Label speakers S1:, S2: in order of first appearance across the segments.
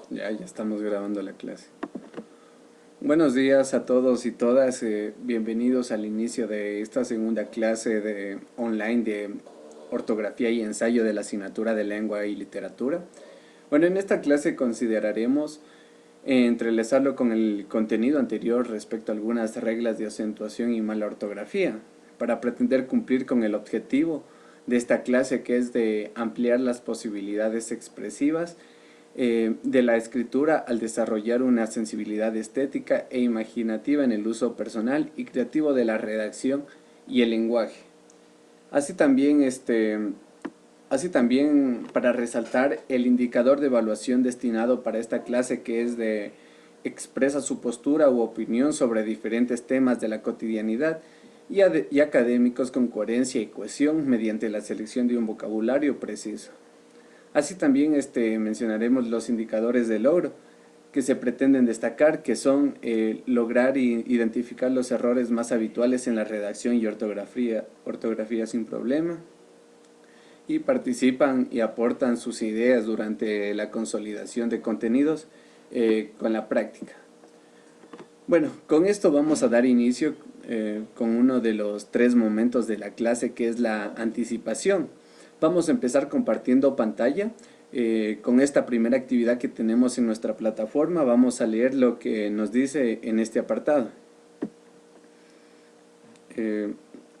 S1: Ya estamos grabando la clase. Buenos días a todos y todas, bienvenidos al inicio de esta segunda clase de online de ortografía y ensayo de la asignatura de lengua y literatura. Bueno, en esta clase consideraremos entrelazarlo con el contenido anterior respecto a algunas reglas de acentuación y mala ortografía, para pretender cumplir con el objetivo de esta clase, que es de ampliar las posibilidades expresivas de la escritura al desarrollar una sensibilidad estética e imaginativa en el uso personal y creativo de la redacción y el lenguaje. Así también, para resaltar el indicador de evaluación destinado para esta clase, que es de expresa su postura u opinión sobre diferentes temas de la cotidianidad y académicos con coherencia y cohesión mediante la selección de un vocabulario preciso. Así también mencionaremos los indicadores de logro que se pretenden destacar, que son lograr identificar los errores más habituales en la redacción y ortografía sin problema, y participan y aportan sus ideas durante la consolidación de contenidos con la práctica. Bueno, con esto vamos a dar inicio con uno de los 3 momentos de la clase, que es la anticipación. Vamos a empezar compartiendo pantalla. Con esta primera actividad que tenemos en nuestra plataforma, vamos a leer lo que nos dice en este apartado.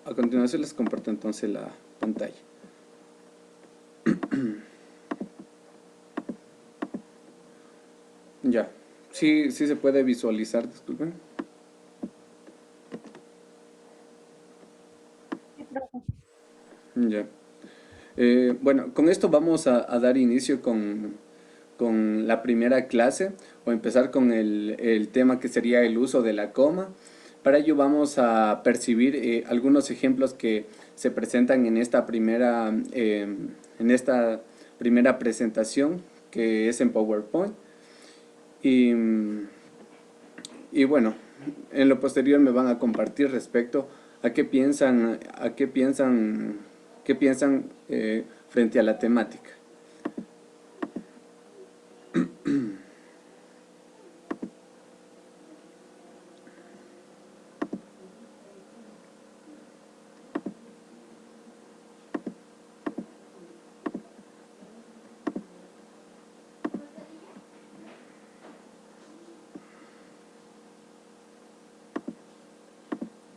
S1: A continuación les comparto entonces la pantalla. Ya, sí se puede visualizar, disculpen. Ya. Bueno, con esto vamos a dar inicio con la primera clase, o empezar con el tema que sería el uso de la coma. Para ello vamos a percibir algunos ejemplos que se presentan en esta primera presentación, que es en PowerPoint. Y, y bueno, en lo posterior me van a compartir respecto a qué piensan frente a la temática.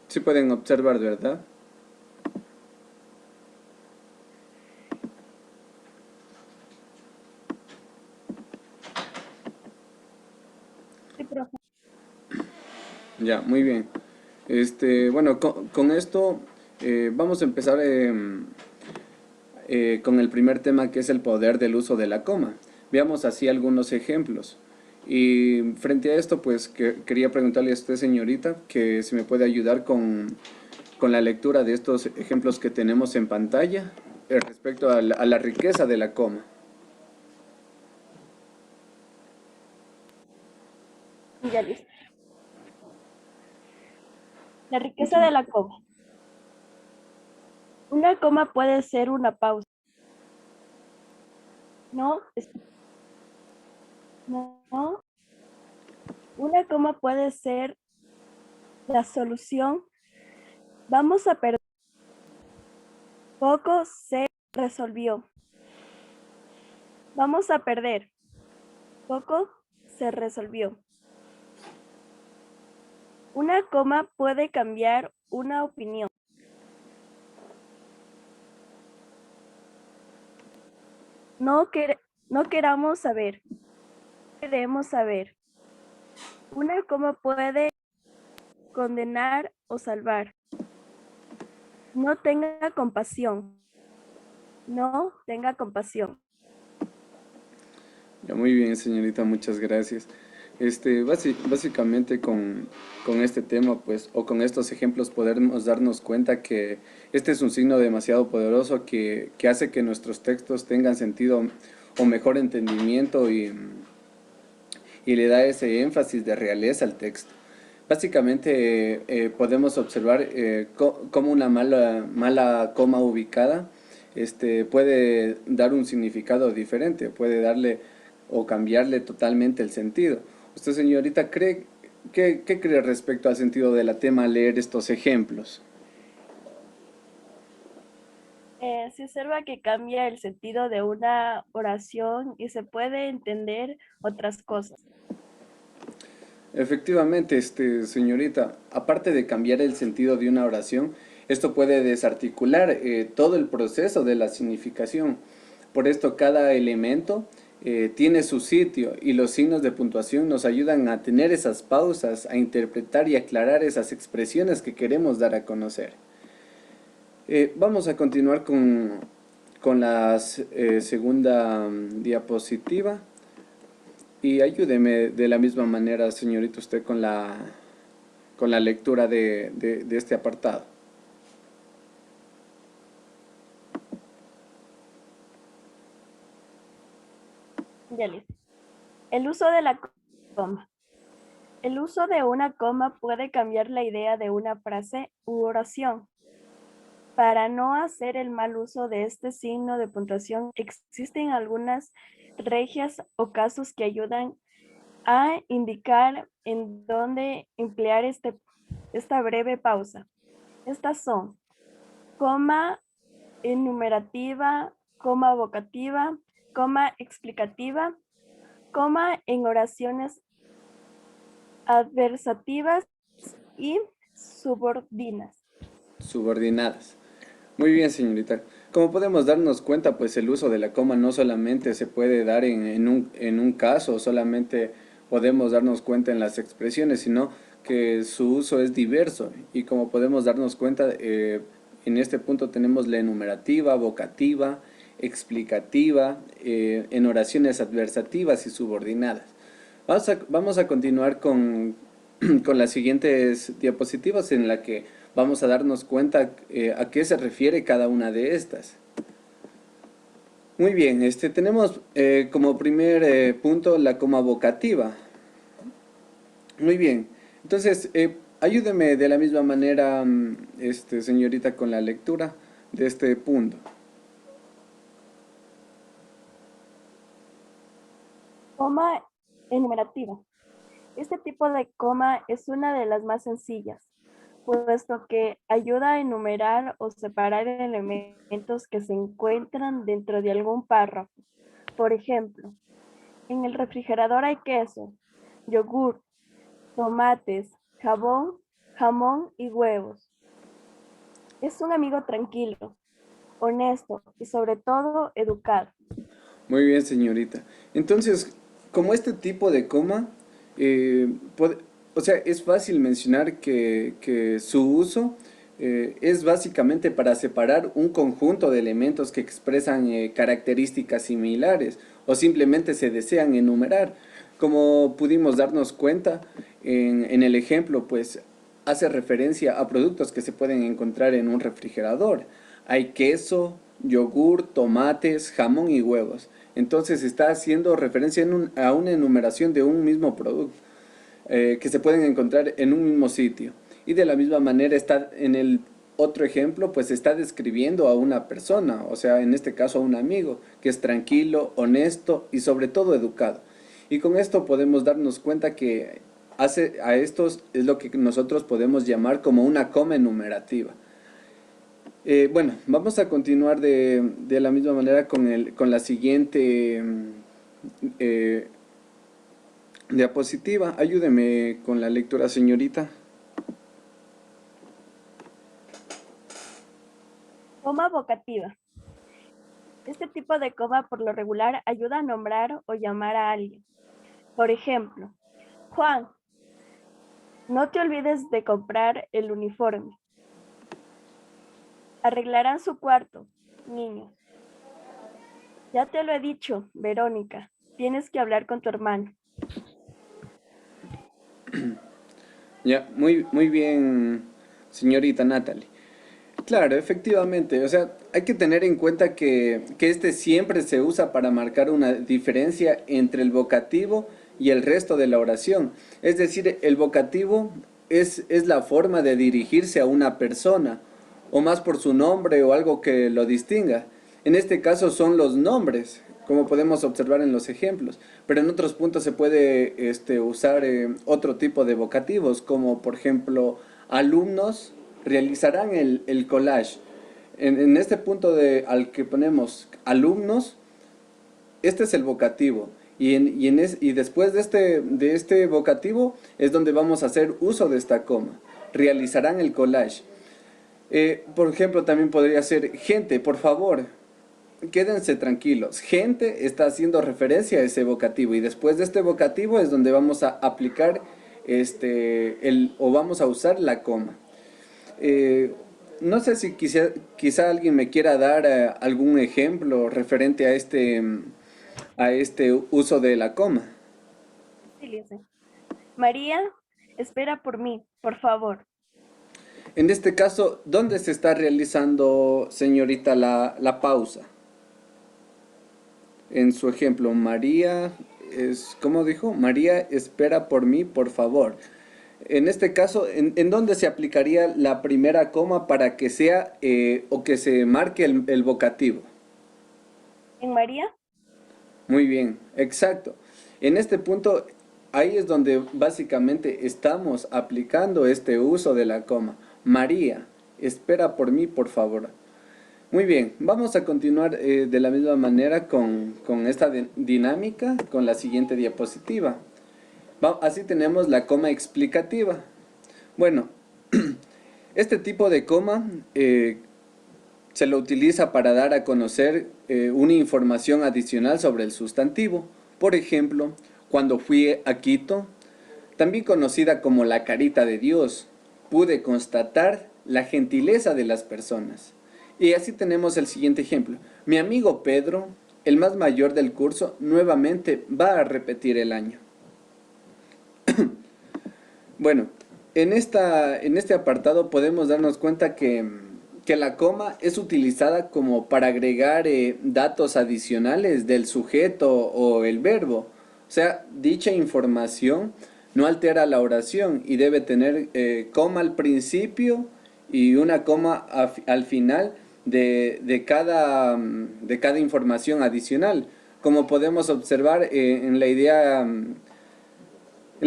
S1: Sí pueden observar, ¿verdad?
S2: Sí, profe.
S1: Ya, muy bien. Bueno, con esto vamos a empezar con el primer tema, que es el poder del uso de la coma. Veamos así algunos ejemplos. Y frente a esto, pues quería preguntarle a usted, señorita, que si me puede ayudar con la lectura de estos ejemplos que tenemos en pantalla respecto a la riqueza de la coma.
S2: Ya listo. La riqueza de
S1: Continúe.
S2: la coma. Una coma puede ser una pausa. No, no. Una coma puede ser la solución. Vamos a perder. Poco se resolvió. Vamos a perder. Poco se resolvió. Una coma puede cambiar una opinión. No, no queramos saber. Queremos saber. Una coma puede condenar o salvar. No tenga compasión. No tenga compasión.
S1: Ya, muy bien, señorita, muchas gracias. Básicamente con este tema, pues, o con estos ejemplos, podemos darnos cuenta que este es un signo demasiado poderoso que hace que nuestros textos tengan sentido o mejor entendimiento, y le da ese énfasis de realeza al texto. Básicamente podemos observar cómo una mala coma ubicada puede dar un significado diferente, puede darle o cambiarle totalmente el sentido. Usted, señorita, ¿qué cree respecto al sentido de la tema al leer estos ejemplos?
S2: Se observa que cambia el sentido de una oración y se puede entender otras cosas.
S1: Efectivamente, señorita, aparte de cambiar el sentido de una oración, esto puede desarticular todo el proceso de la significación. Por esto, cada elemento tiene su sitio y los signos de puntuación nos ayudan a tener esas pausas, a interpretar y aclarar esas expresiones que queremos dar a conocer. Vamos a continuar con la segunda diapositiva. Y ayúdeme de la misma manera, señorita, usted con la lectura de este apartado.
S2: Ya listo. El uso de la coma. El uso de una coma puede cambiar la idea de una frase u oración. Para no hacer el mal uso de este signo de puntuación, existen algunas reglas o casos que ayudan a indicar en dónde emplear esta breve pausa. Estas son coma enumerativa, coma vocativa, coma explicativa, coma en oraciones adversativas y subordinas.
S1: Subordinadas. Muy bien, señorita. Como podemos darnos cuenta, pues el uso de la coma no solamente se puede dar en un caso, solamente podemos darnos cuenta en las expresiones, sino que su uso es diverso. Y como podemos darnos cuenta, en este punto tenemos la enumerativa, vocativa, explicativa, en oraciones adversativas y subordinadas. Vamos a continuar con las siguientes diapositivas en la que vamos a darnos cuenta a qué se refiere cada una de estas. Muy bien, tenemos como primer punto la coma vocativa. Muy bien, entonces ayúdeme de la misma manera, señorita, con la lectura de este punto.
S2: Coma enumerativa. Este tipo de coma es una de las más sencillas, puesto que ayuda a enumerar o separar elementos que se encuentran dentro de algún párrafo. Por ejemplo, en el refrigerador hay queso, yogur, tomates, jabón, jamón y huevos. Es un amigo tranquilo, honesto y sobre todo educado.
S1: Muy bien, señorita. Entonces, como este tipo de coma, o sea, es fácil mencionar que su uso es básicamente para separar un conjunto de elementos que expresan características similares o simplemente se desean enumerar. Como pudimos darnos cuenta en el ejemplo, pues hace referencia a productos que se pueden encontrar en un refrigerador. Hay queso, yogur, tomates, jamón y huevos. Entonces está haciendo referencia a una enumeración de un mismo producto que se pueden encontrar en un mismo sitio. Y de la misma manera está en el otro ejemplo, pues está describiendo a una persona, o sea, en este caso a un amigo, que es tranquilo, honesto y sobre todo educado. Y con esto podemos darnos cuenta que hace a estos es lo que nosotros podemos llamar como una coma enumerativa. Bueno, vamos a continuar de la misma manera con la siguiente eh, diapositiva. Ayúdeme con la lectura, señorita.
S2: Coma vocativa. Este tipo de coma por lo regular ayuda a nombrar o llamar a alguien. Por ejemplo, Juan, no te olvides de comprar el uniforme. Arreglarán su cuarto, niños. Ya te lo he dicho, Verónica, tienes que hablar con tu hermano.
S1: Ya, muy bien, señorita Natalie. Claro, efectivamente, o sea, hay que tener en cuenta que este siempre se usa para marcar una diferencia entre el vocativo y el resto de la oración. Es decir, el vocativo es la forma de dirigirse a una persona, o más por su nombre o algo que lo distinga. En este caso son los nombres, como podemos observar en los ejemplos. Pero en otros puntos se puede usar otro tipo de vocativos, como por ejemplo, alumnos realizarán el collage. En este punto al que ponemos alumnos, este es el vocativo. Y después de este vocativo es donde vamos a hacer uso de esta coma. Realizarán el collage. Por ejemplo, también podría ser gente, por favor, quédense tranquilos. Gente está haciendo referencia a ese vocativo. Y después de este vocativo es donde vamos a aplicar o vamos a usar la coma. No sé si quizá alguien me quiera dar algún ejemplo referente a este uso de la coma.
S2: Sí, Lice. María, espera por mí, por favor.
S1: En este caso, ¿dónde se está realizando, señorita, la pausa? En su ejemplo, María ¿cómo dijo? María, espera por mí, por favor. En este caso, ¿en dónde se aplicaría la primera coma para que sea o que se marque el vocativo?
S2: ¿En María?
S1: Muy bien, exacto. En este punto, ahí es donde básicamente estamos aplicando este uso de la coma. María, espera por mí, por favor. Muy bien, vamos a continuar de la misma manera con esta dinámica, con la siguiente diapositiva. Así tenemos la coma explicativa. Bueno, este tipo de coma se lo utiliza para dar a conocer una información adicional sobre el sustantivo. Por ejemplo, cuando fui a Quito, también conocida como la carita de Dios, pude constatar la gentileza de las personas. Y así tenemos el siguiente ejemplo. Mi amigo Pedro, el más mayor del curso, nuevamente va a repetir el año. Bueno, en este apartado podemos darnos cuenta que la coma es utilizada como para agregar datos adicionales del sujeto o el verbo. O sea, dicha información no altera la oración y debe tener coma al principio y una coma al final de cada información adicional. Como podemos observar la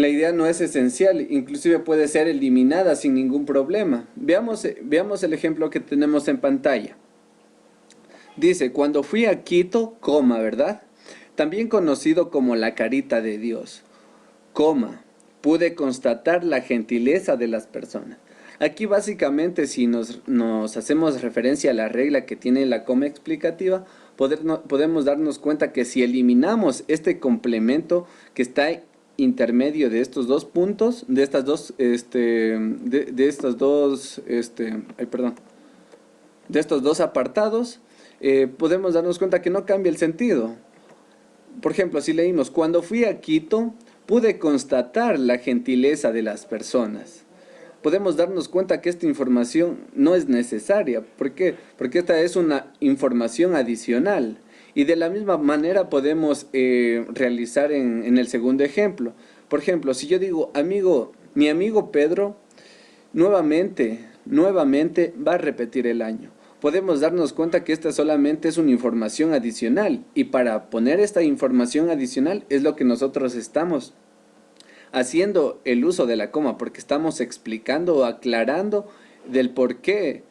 S1: idea no es esencial, inclusive puede ser eliminada sin ningún problema. Veamos el ejemplo que tenemos en pantalla. Dice, cuando fui a Quito, coma, ¿verdad? También conocido como la carita de Dios, coma, pude constatar la gentileza de las personas. Aquí básicamente si nos hacemos referencia a la regla que tiene la coma explicativa, podemos darnos cuenta que si eliminamos este complemento que está intermedio de estos dos puntos, de estas dos, de estas dos, ay, perdón, de estos dos apartados, podemos darnos cuenta que no cambia el sentido. Por ejemplo, si leímos, cuando fui a Quito, pude constatar la gentileza de las personas. Podemos darnos cuenta que esta información no es necesaria. ¿Por qué? Porque esta es una información adicional. Y de la misma manera podemos realizar en el segundo ejemplo. Por ejemplo, si yo digo, mi amigo Pedro nuevamente va a repetir el año. Podemos darnos cuenta que esta solamente es una información adicional y para poner esta información adicional es lo que nosotros estamos haciendo el uso de la coma, porque estamos explicando o aclarando del por qué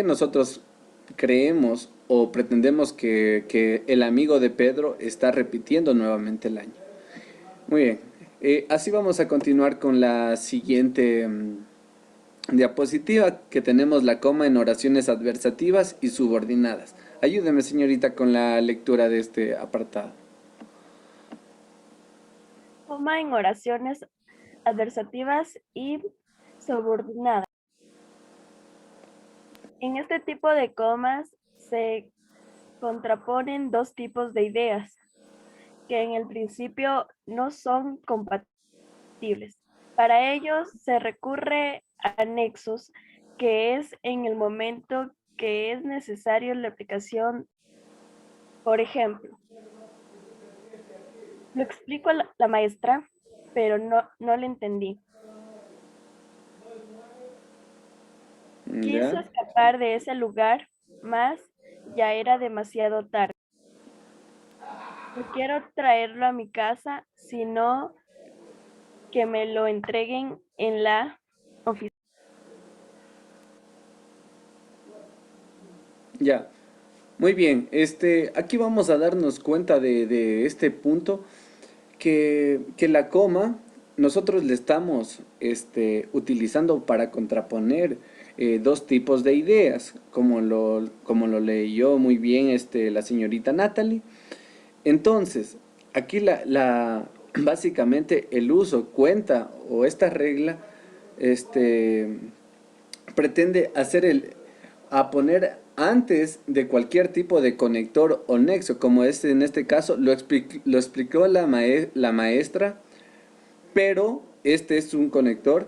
S1: nosotros creemos o pretendemos que el amigo de Pedro está repitiendo nuevamente el año. Muy bien, así vamos a continuar con la siguiente diapositiva, que tenemos la coma en oraciones adversativas y subordinadas. Ayúdeme, señorita, con la lectura de este apartado.
S2: Coma en oraciones adversativas y subordinadas. En este tipo de comas se contraponen dos tipos de ideas que en el principio no son compatibles. Para ellos se recurre a nexos, que es en el momento que es necesario la aplicación. Por ejemplo, lo explico a la maestra, pero no le entendí. Quiso
S1: ¿Ya?
S2: escapar de ese lugar, mas ya era demasiado tarde. No quiero traerlo a mi casa, sino que me lo entreguen en la oficina.
S1: Ya, muy bien. Aquí vamos a darnos cuenta de este punto que la coma nosotros le estamos utilizando para contraponer dos tipos de ideas, como lo leyó muy bien la señorita Natalie. Entonces, aquí básicamente el uso cuenta o esta regla este, pretende a poner antes de cualquier tipo de conector o nexo, como en este caso lo explicó la maestra, pero este es un conector,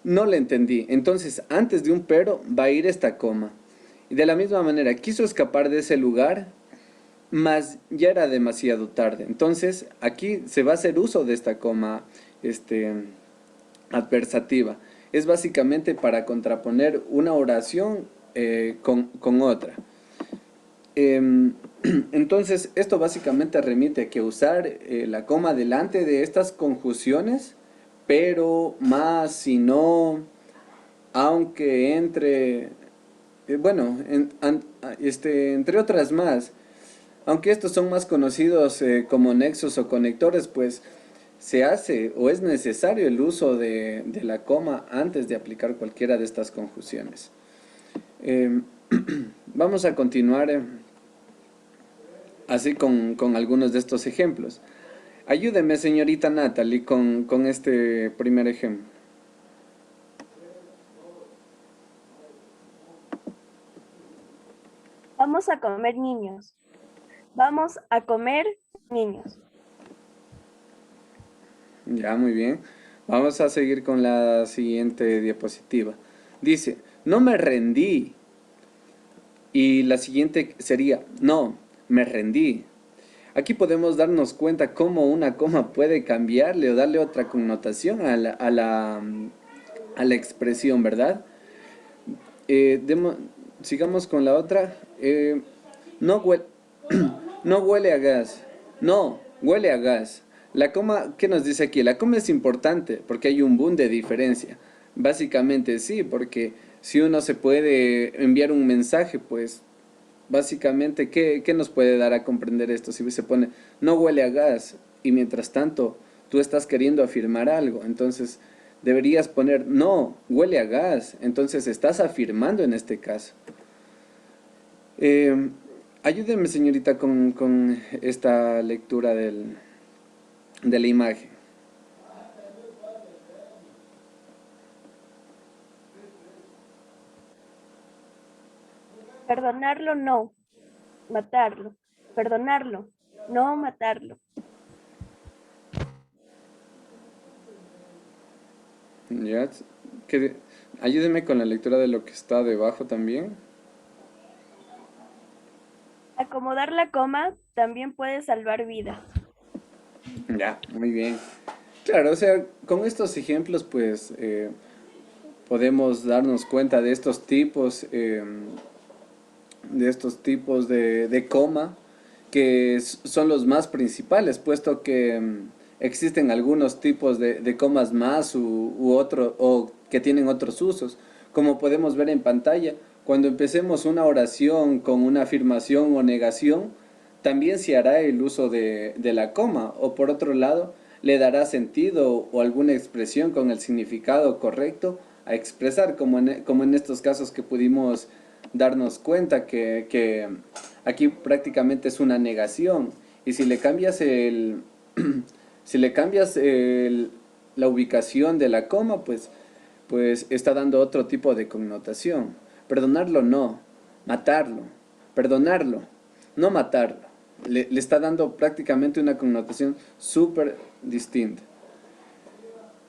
S1: no le entendí. Entonces, antes de un pero va a ir esta coma. Y de la misma manera, quiso escapar de ese lugar, mas ya era demasiado tarde. Entonces, aquí se va a hacer uso de esta coma este, adversativa. Es básicamente para contraponer una oración con otra. Em, entonces, esto básicamente remite a que usar la coma delante de estas conjunciones, pero más, si no, aunque entre, bueno, entre otras más, aunque estos son más conocidos como nexos o conectores, pues se hace o es necesario el uso de la coma antes de aplicar cualquiera de estas conjunciones. Eh, Vamos a continuar así con algunos de estos ejemplos. Ayúdeme, señorita Natalie, con este primer ejemplo.
S2: Vamos a comer niños. Vamos a comer niños.
S1: Ya, muy bien. Vamos a seguir con la siguiente diapositiva. Dice, no me rendí. Y la siguiente sería, no, me rendí. Aquí podemos darnos cuenta cómo una coma puede cambiarle o darle otra connotación a la expresión, ¿verdad? Sigamos con la otra. No huele, no huele a gas. No, huele a gas. La coma, ¿qué nos dice aquí? La coma es importante porque hay un boom de diferencia. Básicamente sí, porque si uno se puede enviar un mensaje, pues básicamente, ¿qué nos puede dar a comprender esto? Si se pone, no huele a gas, y mientras tanto tú estás queriendo afirmar algo, entonces deberías poner, no, huele a gas, entonces estás afirmando en este caso. Eh, Ayúdeme, señorita, con esta lectura de la imagen.
S2: Perdonarlo, no. Matarlo. Perdonarlo, no matarlo.
S1: ¿Ya? Que, Ayúdeme con la lectura de lo que está debajo también.
S2: Acomodar la coma también puede salvar vidas.
S1: Ya, muy bien. Claro, o sea, con estos ejemplos, pues podemos darnos cuenta de estos tipos de coma, que son los más principales, puesto que existen algunos tipos de comas más o que tienen otros usos, como podemos ver en pantalla. Cuando empecemos una oración con una afirmación o negación, también se hará el uso de la coma, o por otro lado, le dará sentido o alguna expresión con el significado correcto a expresar, como en estos casos que pudimos darnos cuenta que aquí prácticamente es una negación. Y si le cambias si le cambias la ubicación de la coma, pues está dando otro tipo de connotación. Perdonarlo no, matarlo. Perdonarlo, no matarlo. Le está dando prácticamente una connotación súper distinta.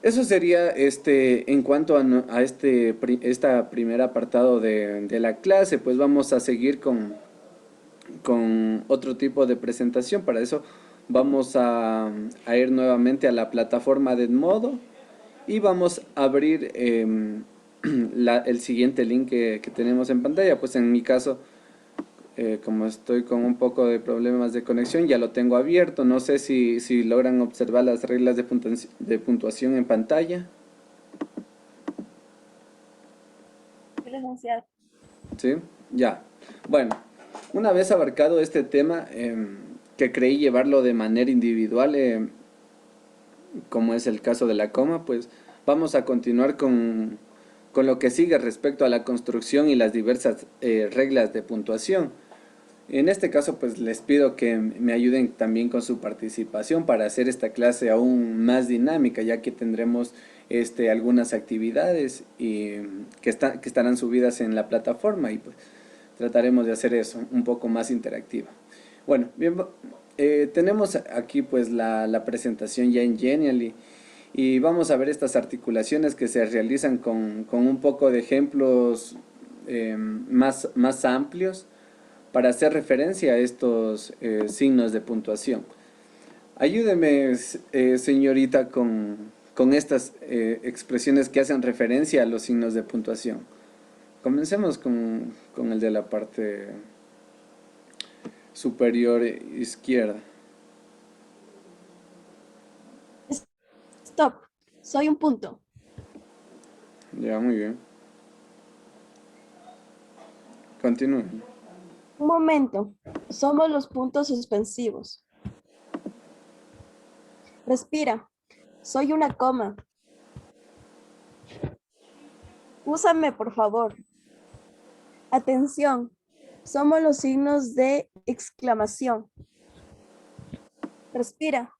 S1: Eso sería en cuanto a esta primer apartado de la clase. Pues vamos a seguir con otro tipo de presentación. Para eso vamos a ir nuevamente a la plataforma de Edmodo y vamos a abrir el siguiente link que tenemos en pantalla. Pues en mi caso como estoy con un poco de problemas de conexión, ya lo tengo abierto. No sé si logran observar las reglas de puntuación en pantalla.
S2: Sí, licenciado.
S1: ¿Sí? Ya. Bueno, una vez abarcado este tema, que creí llevarlo de manera individual, como es el caso de la coma, pues vamos a continuar con lo que sigue respecto a la construcción y las diversas reglas de puntuación. En este caso, pues les pido que me ayuden también con su participación para hacer esta clase aún más dinámica, ya que tendremos algunas actividades que estarán subidas en la plataforma y pues trataremos de hacer eso un poco más interactiva. Bueno, bien, tenemos aquí pues la presentación ya en Genially y vamos a ver estas articulaciones que se realizan con un poco de ejemplos más amplios para hacer referencia a estos signos de puntuación. Ayúdeme, señorita, con estas expresiones que hacen referencia a los signos de puntuación. Comencemos con el de la parte superior izquierda.
S2: Stop. Soy un punto.
S1: Ya, muy bien. Continúen.
S2: Un momento. Somos los puntos suspensivos. Respira. Soy una coma. Úsame, por favor. Atención. Somos los signos de exclamación. Respira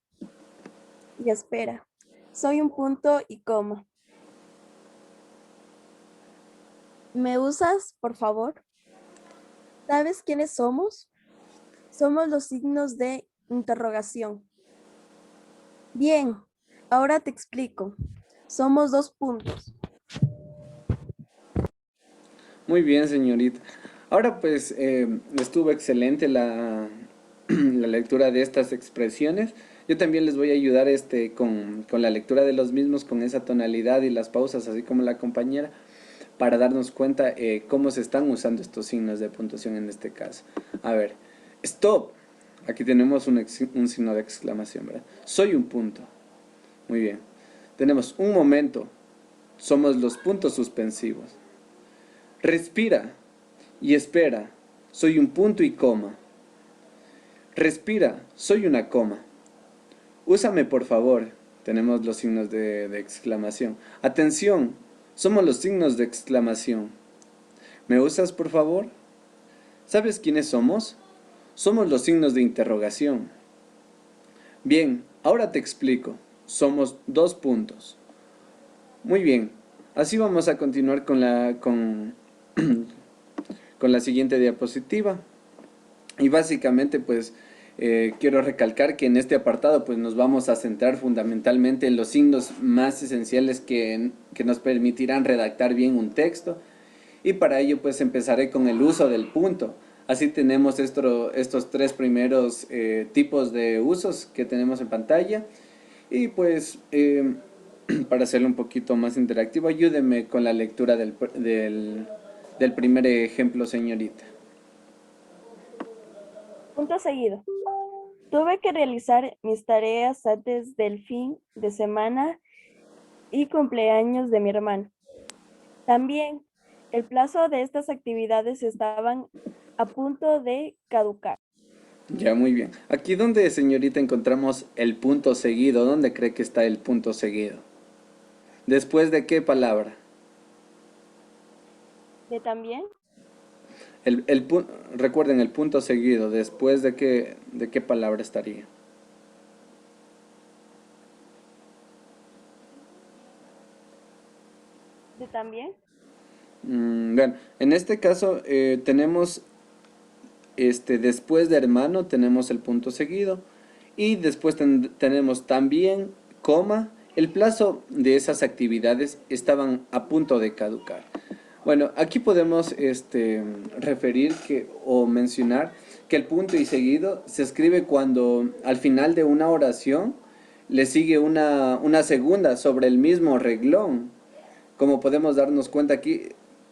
S2: y espera. Soy un punto y coma. ¿Me usas, por favor? ¿Sabes quiénes somos? Somos los signos de interrogación. Bien, ahora te explico. Somos dos puntos.
S1: Muy bien, señorita. Ahora pues estuvo excelente la lectura de estas expresiones. Yo también les voy a ayudar con la lectura de los mismos, con esa tonalidad y las pausas, así como la compañera, para darnos cuenta cómo se están usando estos signos de puntuación en este caso. A ver, stop. Aquí tenemos un signo de exclamación, ¿verdad? Soy un punto. Muy bien. Tenemos un momento. Somos los puntos suspensivos. Respira y espera. Soy un punto y coma. Respira, soy una coma. Úsame, por favor. Tenemos los signos de exclamación. Atención, somos los signos de exclamación. ¿Me usas, por favor? ¿Sabes quiénes somos? Somos los signos de interrogación. Bien, ahora te explico. Somos dos puntos. Muy bien, así vamos a continuar con la siguiente diapositiva. Y básicamente pues quiero recalcar que en este apartado pues nos vamos a centrar fundamentalmente en los signos más esenciales que nos permitirán redactar bien un texto, y para ello pues empezaré con el uso del punto. Así tenemos estos tres primeros tipos de usos que tenemos en pantalla, y pues para hacerlo un poquito más interactivo, ayúdeme con la lectura del primer ejemplo, señorita.
S2: Punto seguido. Tuve que realizar mis tareas antes del fin de semana y cumpleaños de mi hermano. También el plazo de estas actividades estaban a punto de caducar.
S1: Ya, muy bien. Aquí donde, señorita, encontramos el punto seguido. ¿Dónde cree que está el punto seguido? ¿Después de qué palabra?
S2: ¿De también?
S1: Recuerden el punto seguido. ¿Después de qué palabra estaría?
S2: ¿De también?
S1: Bueno, en este caso tenemos después de hermano tenemos el punto seguido, y después tenemos también coma. El plazo de esas actividades estaban a punto de caducar. Bueno, aquí podemos referir o mencionar que el punto y seguido se escribe cuando al final de una oración le sigue una segunda sobre el mismo reglón. Como podemos darnos cuenta aquí,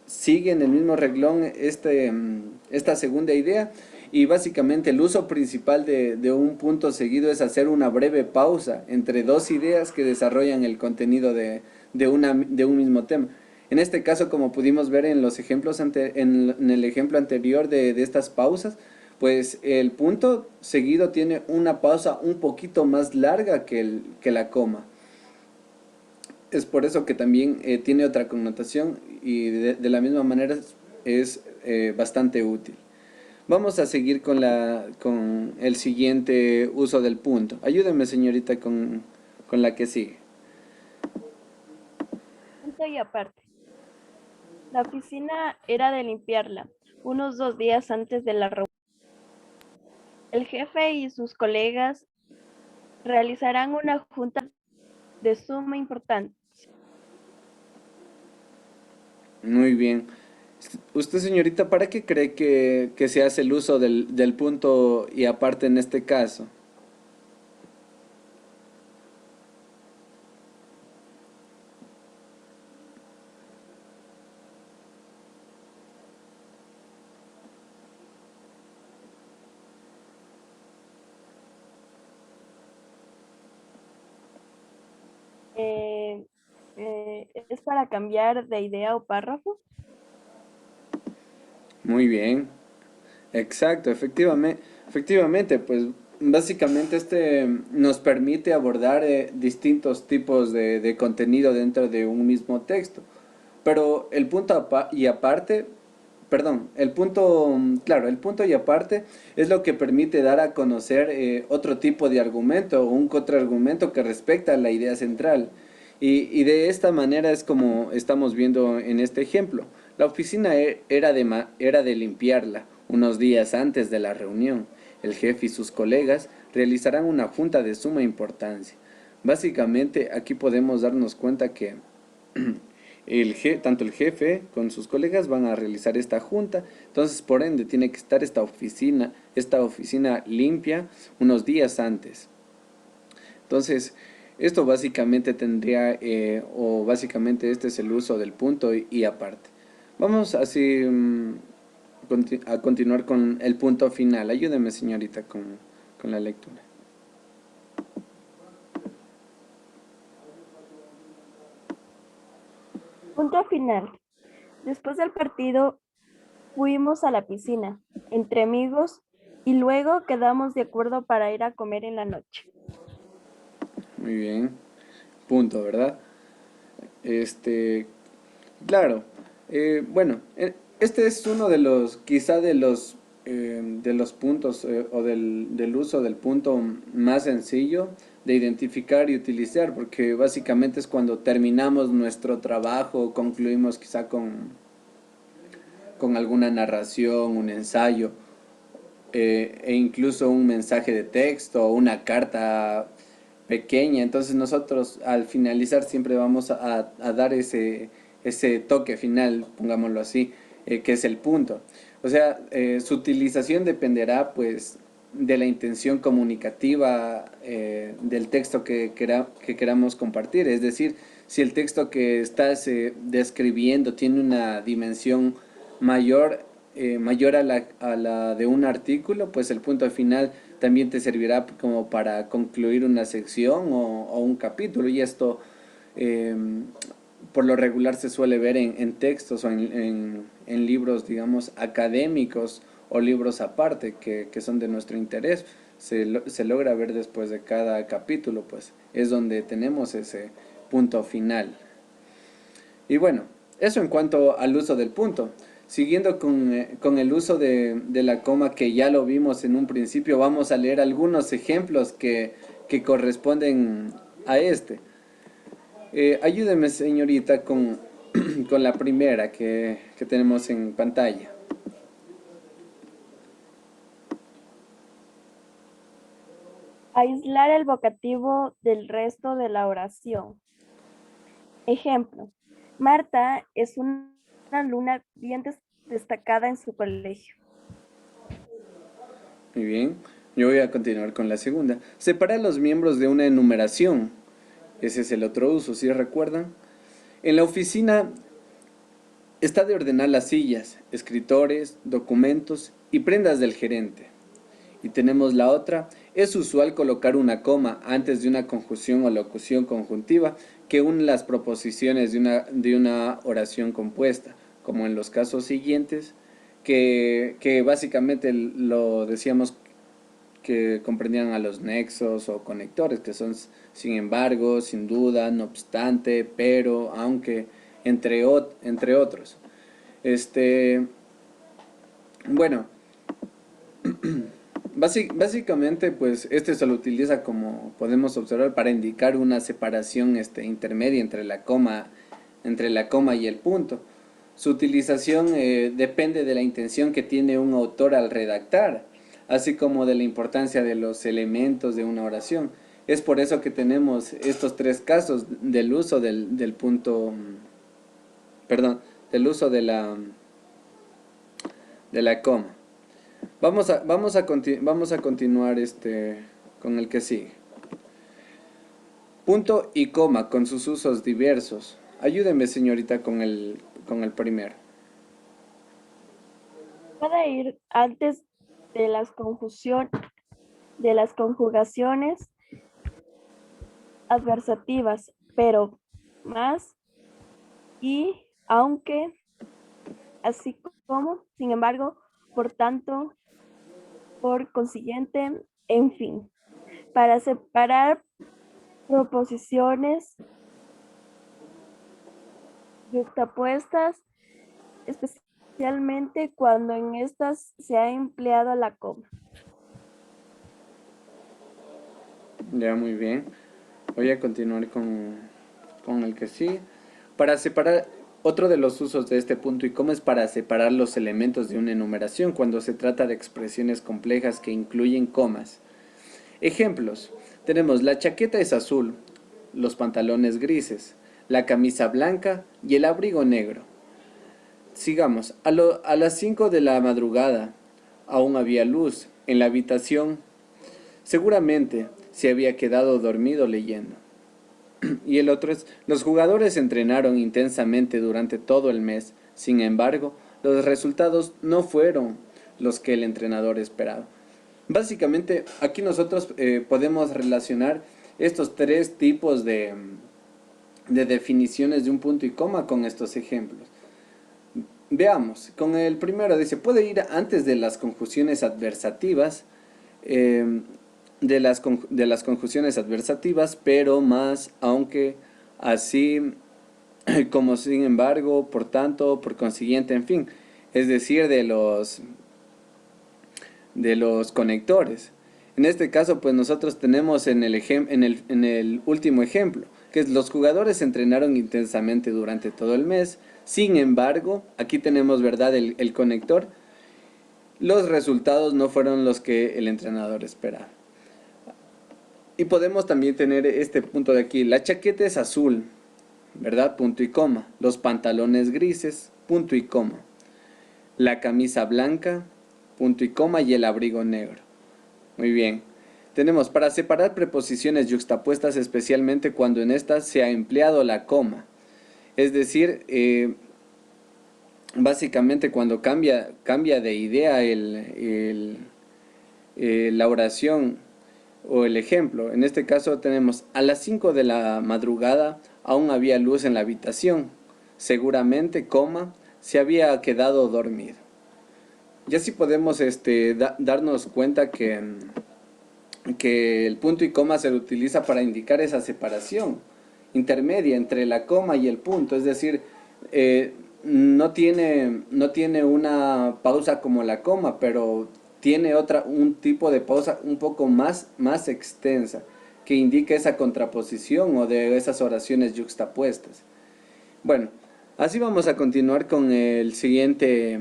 S1: sigue en el mismo renglón esta segunda idea, y básicamente el uso principal de un punto seguido es hacer una breve pausa entre dos ideas que desarrollan el contenido de un mismo tema. En este caso, como pudimos ver en los ejemplos en el ejemplo anterior de estas pausas, pues el punto seguido tiene una pausa un poquito más larga que la coma. Es por eso que también tiene otra connotación, y de la misma manera es bastante útil. Vamos a seguir con el siguiente uso del punto. Ayúdeme, señorita, con la que sigue.
S2: Punto y aparte. La oficina era de limpiarla unos 2 días antes de la reunión. El jefe y sus colegas realizarán una junta de suma importancia.
S1: Muy bien. Usted, señorita, ¿para qué cree que se hace el uso del punto y aparte en este caso?
S2: Eh, es para cambiar de idea o párrafo.
S1: Muy bien. Exacto, efectivamente, pues básicamente este nos permite abordar distintos tipos de contenido dentro de un mismo texto. Pero el punto y aparte, perdón, el punto, claro, el punto y aparte es lo que permite dar a conocer otro tipo de argumento o un contraargumento que respecta a la idea central. Y de esta manera es como estamos viendo en este ejemplo. La oficina era de limpiarla unos días antes de la reunión. El jefe y sus colegas realizarán una junta de suma importancia. Básicamente aquí podemos darnos cuenta que tanto el jefe con sus colegas van a realizar esta junta, entonces por ende tiene que estar esta oficina limpia unos días antes. Entonces, esto básicamente o básicamente este es el uso del punto y aparte. Vamos así a continuar con el punto final. Ayúdeme, señorita, con la lectura.
S2: Punto final. Después del partido fuimos a la piscina, entre amigos, y luego quedamos de acuerdo para ir a comer en la noche.
S1: Muy bien. Punto, ¿verdad? Este, claro. Bueno, este es uno de los, quizá de los puntos o del uso del punto más sencillo de identificar y utilizar, porque básicamente es cuando terminamos nuestro trabajo, concluimos quizá con alguna narración, un ensayo, e incluso un mensaje de texto o una carta pequeña. Entonces nosotros al finalizar siempre vamos a dar ese toque final, pongámoslo así, que es el punto. O sea, su utilización dependerá pues de la intención comunicativa del texto que queramos compartir. Es decir, si el texto que estás describiendo tiene una dimensión mayor, mayor a la de un artículo, pues el punto final también te servirá como para concluir una sección o un capítulo, y esto eh, por lo regular se suele ver en textos o en libros, digamos, académicos o libros aparte que son de nuestro interés. Se logra ver después de cada capítulo, pues es donde tenemos ese punto final. Y bueno, eso en cuanto al uso del punto. Siguiendo con el uso de la coma, que ya lo vimos en un principio, vamos a leer algunos ejemplos que corresponden a este. Ayúdeme, señorita, con la primera que tenemos en pantalla.
S2: Aislar el vocativo del resto de la oración. Ejemplo, Marta es una alumna bien destacada en su colegio.
S1: Muy bien. Yo voy a continuar con la segunda. Separa a los miembros de una enumeración. Ese es el otro uso, ¿sí recuerdan? En la oficina Está de ordenar las sillas, escritores, documentos y prendas del gerente. Y tenemos la otra, es usual colocar una coma antes de una conjunción o locución conjuntiva que une las proposiciones de una oración compuesta, como en los casos siguientes, que básicamente lo decíamos que comprendían a los nexos o conectores, que son sin embargo, sin duda, no obstante, pero, aunque, entre otros. Este, bueno, básicamente, pues este se lo utiliza como podemos observar para indicar una separación intermedia entre la coma y el punto. Su utilización depende de la intención que tiene un autor al redactar, así como de la importancia de los elementos de una oración. Es por eso que tenemos estos tres casos del uso del punto, perdón, del uso de la coma. Vamos a continuar con el que sigue. Punto y coma con sus usos diversos. Ayúdeme, señorita, con el primero.
S2: Puede ir antes de de las conjugaciones adversativas, pero más y aunque, así como, sin embargo, por tanto, por consiguiente, en fin, para separar proposiciones yuxtapuestas, especialmente cuando en estas se ha empleado la coma.
S1: Ya, muy bien. Voy a continuar con el que sigue. Para separar, otro de los usos de este punto y coma es para separar los elementos de una enumeración cuando se trata de expresiones complejas que incluyen comas. Ejemplos. Tenemos la chaqueta es azul, los pantalones grises, la camisa blanca y el abrigo negro. Sigamos. A las 5 de la madrugada aún había luz en la habitación. Seguramente se había quedado dormido leyendo. Y el otro es, los jugadores entrenaron intensamente durante todo el mes. Sin embargo, los resultados no fueron los que el entrenador esperaba. Básicamente, aquí nosotros podemos relacionar estos tres tipos de definiciones de un punto y coma con estos ejemplos. Veamos, con el primero dice, puede ir antes de las conjunciones adversativas, de las conjunciones adversativas, pero más, aunque, así, como, sin embargo, por tanto, por consiguiente, en fin, es decir, de los conectores. En este caso, pues nosotros tenemos en el último ejemplo, que es los jugadores se entrenaron intensamente durante todo el mes. Sin embargo, aquí tenemos, ¿verdad?, el conector. Los resultados no fueron los que el entrenador esperaba. Y podemos también tener este punto de aquí. La chaqueta es azul, ¿verdad? Punto y coma. Los pantalones grises, punto y coma. La camisa blanca, punto y coma, y el abrigo negro. Muy bien. Tenemos para separar preposiciones yuxtapuestas, especialmente cuando en estas se ha empleado la coma. Es decir, básicamente cuando cambia de idea la oración o el ejemplo. En este caso tenemos a las 5 de la madrugada aún había luz en la habitación. Seguramente, coma, se había quedado dormido. Y así podemos darnos cuenta que el punto y coma se utiliza para indicar esa separación intermedia entre la coma y el punto, es decir, no tiene una pausa como la coma, pero tiene un tipo de pausa un poco más extensa, que indica esa contraposición o de esas oraciones yuxtapuestas. Bueno, así vamos a continuar con el siguiente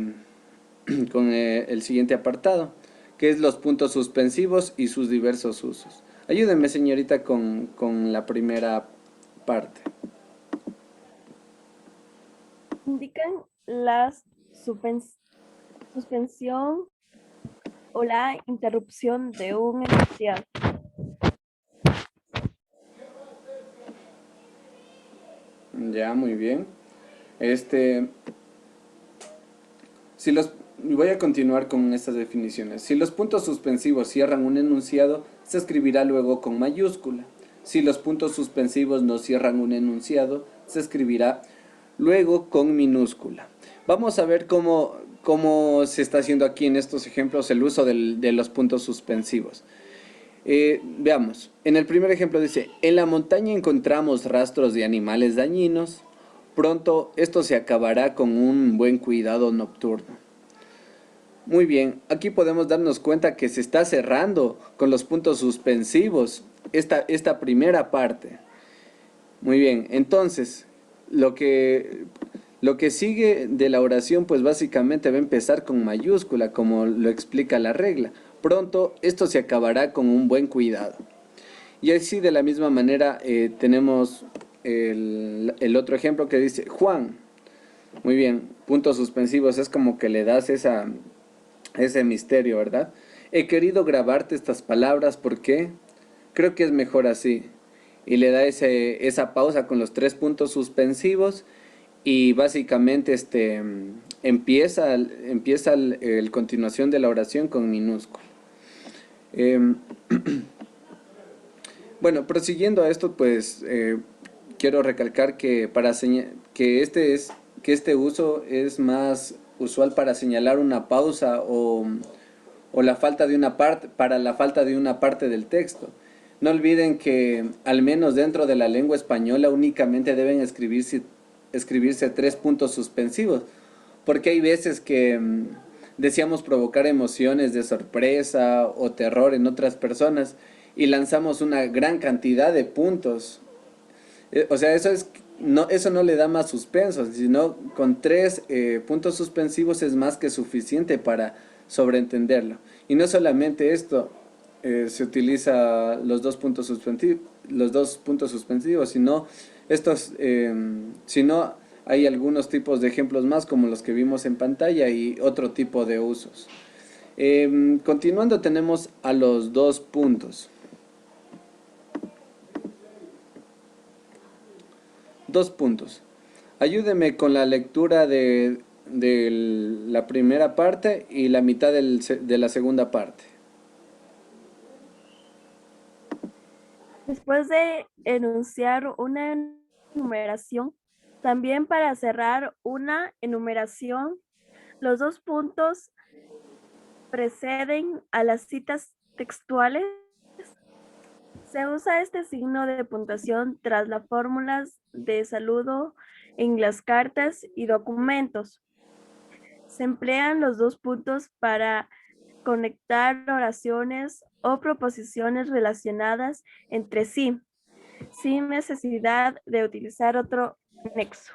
S1: apartado, que es los puntos suspensivos y sus diversos usos. Ayúdenme, señorita, con la primera parte.
S2: Indican la suspensión o la interrupción de un enunciado.
S1: Ya, muy bien. Este, Voy a continuar con estas definiciones. Si los puntos suspensivos cierran un enunciado, se escribirá luego con mayúscula. Si los puntos suspensivos no cierran un enunciado, se escribirá luego con minúscula. Vamos a ver cómo se está haciendo aquí en estos ejemplos el uso de los puntos suspensivos. Veamos, en el primer ejemplo dice, en la montaña encontramos rastros de animales dañinos, pronto esto se acabará con un buen cuidado nocturno. Muy bien, aquí podemos darnos cuenta que se está cerrando con los puntos suspensivos esta primera parte. Muy bien, entonces, lo que sigue de la oración, pues básicamente va a empezar con mayúscula, como lo explica la regla. Pronto esto se acabará con un buen cuidado. Y así de la misma manera tenemos el otro ejemplo que dice Juan. Muy bien, puntos suspensivos, es como que le das ese misterio, ¿verdad? He querido grabarte estas palabras porque creo que es mejor así. Y le da esa pausa con los 3 puntos suspensivos y básicamente empieza el continuación de la oración con minúscula. Bueno, prosiguiendo a esto, pues quiero recalcar que que este uso es más usual para señalar una pausa o la falta de una parte, para la falta de una parte del texto. No olviden que al menos dentro de la lengua española únicamente deben escribirse 3 puntos suspensivos, porque hay veces que deseamos provocar emociones de sorpresa o terror en otras personas y lanzamos una gran cantidad de puntos. O sea, eso no le da más suspenso, sino con 3 puntos suspensivos es más que suficiente para sobreentenderlo. Y no solamente esto, se utiliza los dos puntos suspensivos, sino hay algunos tipos de ejemplos más como los que vimos en pantalla y otro tipo de usos. Continuando tenemos a los 2 puntos. 2 puntos. Ayúdeme con la lectura de la primera parte y la mitad de la segunda parte.
S2: Después de enunciar una enumeración, también para cerrar una enumeración, los 2 puntos preceden a las citas textuales. Se usa este signo de puntuación tras las fórmulas de saludo en las cartas y documentos. Se emplean los 2 puntos para conectar oraciones o proposiciones relacionadas entre sí, sin necesidad de utilizar otro nexo.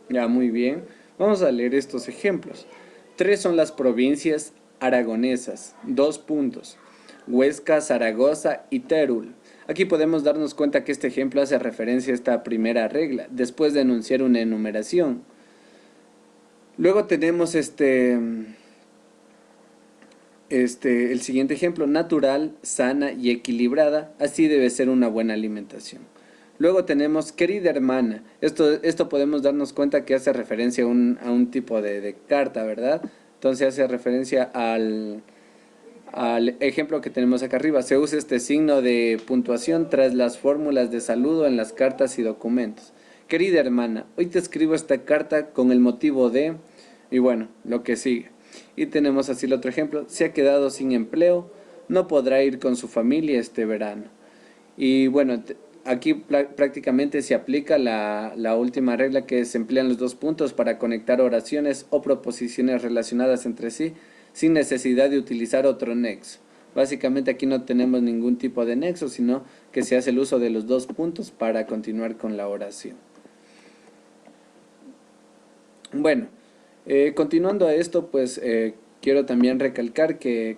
S1: Ya, muy bien. Vamos a leer estos ejemplos. 3 son las provincias aragonesas. 2 puntos. Huesca, Zaragoza y Teruel. Aquí podemos darnos cuenta que este ejemplo hace referencia a esta primera regla, después de enunciar una enumeración. Luego tenemos el siguiente ejemplo, natural, sana y equilibrada, así debe ser una buena alimentación. Luego tenemos, querida hermana, esto podemos darnos cuenta que hace referencia a un tipo de carta, ¿verdad? Entonces hace referencia al ejemplo que tenemos acá arriba. Se usa este signo de puntuación tras las fórmulas de saludo en las cartas y documentos. Querida hermana, hoy te escribo esta carta con el motivo de... Y bueno, lo que sigue. Y tenemos así el otro ejemplo. Se ha quedado sin empleo, no podrá ir con su familia este verano. Y bueno, aquí prácticamente se aplica la última regla, que se emplean los 2 puntos para conectar oraciones o proposiciones relacionadas entre sí sin necesidad de utilizar otro nexo. Básicamente aquí no tenemos ningún tipo de nexo, sino que se hace el uso de los 2 puntos para continuar con la oración. Bueno, continuando a esto, pues quiero también recalcar que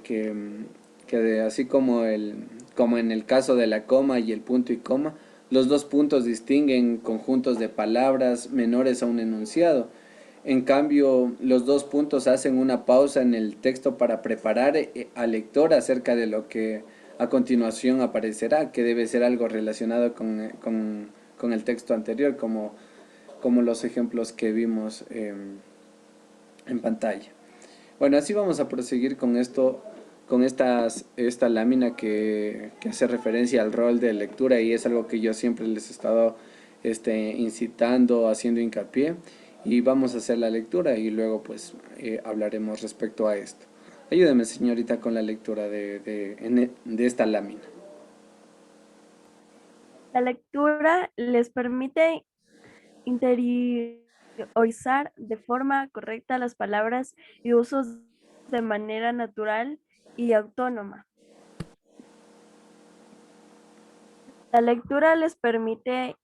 S1: así como en el caso de la coma y el punto y coma, los 2 puntos distinguen conjuntos de palabras menores a un enunciado. En cambio, los 2 puntos hacen una pausa en el texto para preparar al lector acerca de lo que a continuación aparecerá, que debe ser algo relacionado con el texto anterior, como los ejemplos que vimos en pantalla. Bueno, así vamos a proseguir con esto, con esta lámina que hace referencia al rol de lectura y es algo que yo siempre les he estado incitando, haciendo hincapié, y vamos a hacer la lectura y luego pues hablaremos respecto a esto. Ayúdeme, señorita, con la lectura de esta lámina.
S2: La lectura les permite interiorizar de forma correcta las palabras y usos de manera natural y autónoma. La lectura les permite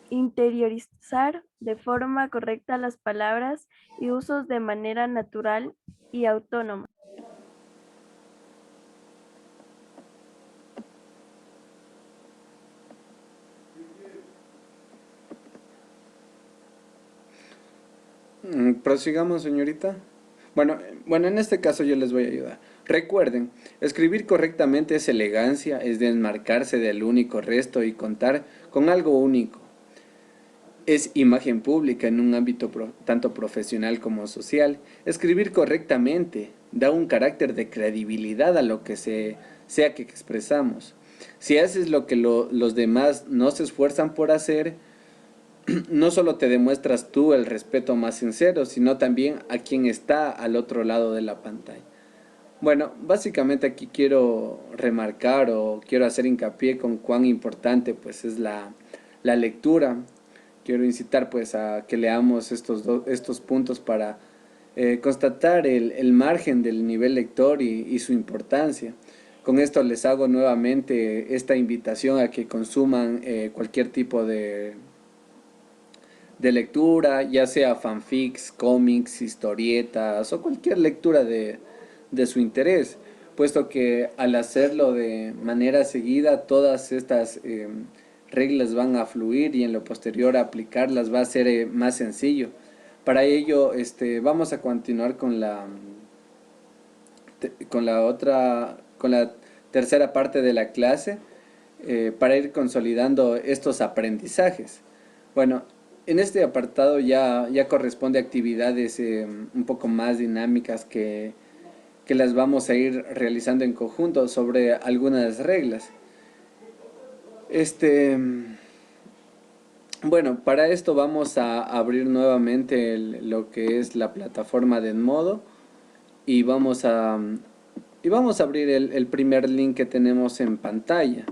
S2: interiorizar de forma correcta las palabras y usos de manera natural y autónoma.
S1: Prosigamos, señorita. Bueno, en este caso yo les voy a ayudar. Recuerden, escribir correctamente es elegancia, es desmarcarse del único resto y contar con algo único. Es imagen pública en un ámbito tanto profesional como social. Escribir correctamente da un carácter de credibilidad a lo que sea que expresamos. Si haces lo que los demás no se esfuerzan por hacer, no solo te demuestras tú el respeto más sincero, sino también a quien está al otro lado de la pantalla. Bueno, básicamente aquí quiero remarcar o quiero hacer hincapié con cuán importante pues es la lectura. Quiero incitar pues a que leamos estos puntos para constatar el margen del nivel lector y su importancia. Con esto les hago nuevamente esta invitación a que consuman cualquier tipo de lectura, ya sea fanfics, cómics, historietas o cualquier lectura de su interés, puesto que al hacerlo de manera seguida todas estas reglas van a fluir y en lo posterior aplicarlas va a ser más sencillo. Para ello vamos a continuar con con la tercera parte de la clase para ir consolidando estos aprendizajes. Bueno, en este apartado ya corresponde a actividades un poco más dinámicas que las vamos a ir realizando en conjunto sobre algunas reglas. Bueno, para esto vamos a abrir nuevamente lo que es la plataforma de Edmodo y vamos a abrir el primer link que tenemos en pantalla.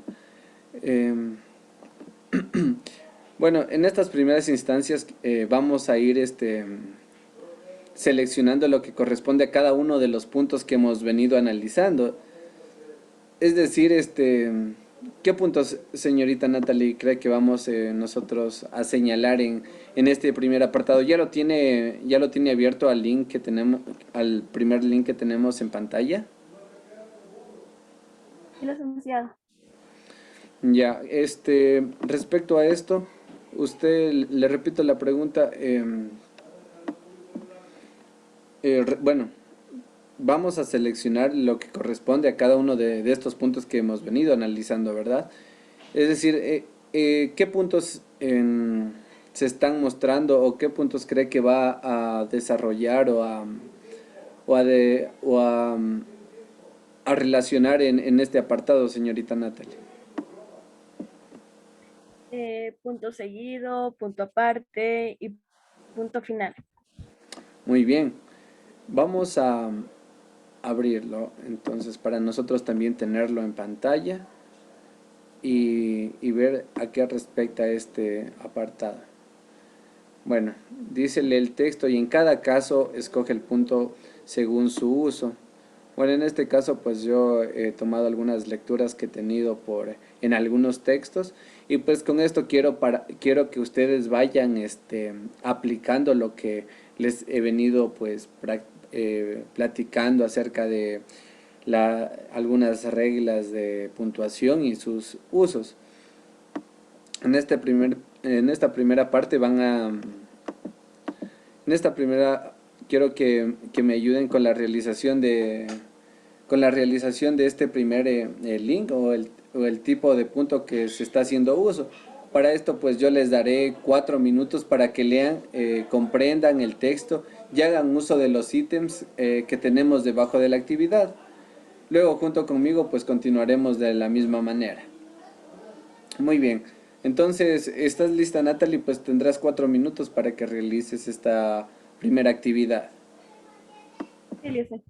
S1: Bueno, en estas primeras instancias vamos a ir seleccionando lo que corresponde a cada uno de los puntos que hemos venido analizando. Es decir, ¿qué puntos, señorita Natalie, cree que vamos nosotros a señalar en este primer apartado? ¿Ya lo tiene abierto al link que tenemos, al primer link que tenemos en pantalla?
S2: Sí, licenciado.
S1: Ya, respecto a esto, le repito la pregunta, bueno, vamos a seleccionar lo que corresponde a cada uno de estos puntos que hemos venido analizando, ¿verdad? Es decir, ¿qué puntos se están mostrando o qué puntos cree que va a desarrollar a relacionar en este apartado, señorita Natalie?
S2: Punto seguido, punto aparte y punto final.
S1: Muy bien, vamos a abrirlo entonces para nosotros también tenerlo en pantalla y ver a qué respecta este apartado. Bueno, dícele el texto y en cada caso escoge el punto según su uso. Bueno, en este caso pues yo he tomado algunas lecturas que he tenido en algunos textos y pues con esto quiero que ustedes vayan aplicando lo que les he venido pues platicando acerca de algunas reglas de puntuación y sus usos. En esta primera parte quiero que me ayuden con la realización de este primer link o el tipo de punto que se está haciendo uso. Para esto pues yo les daré 4 minutos para que lean, comprendan el texto y hagan uso de los ítems que tenemos debajo de la actividad. Luego junto conmigo pues continuaremos de la misma manera. Muy bien, entonces ¿estás lista, Natalie? Pues tendrás 4 minutos para que realices esta primera actividad.
S2: Sí, listo.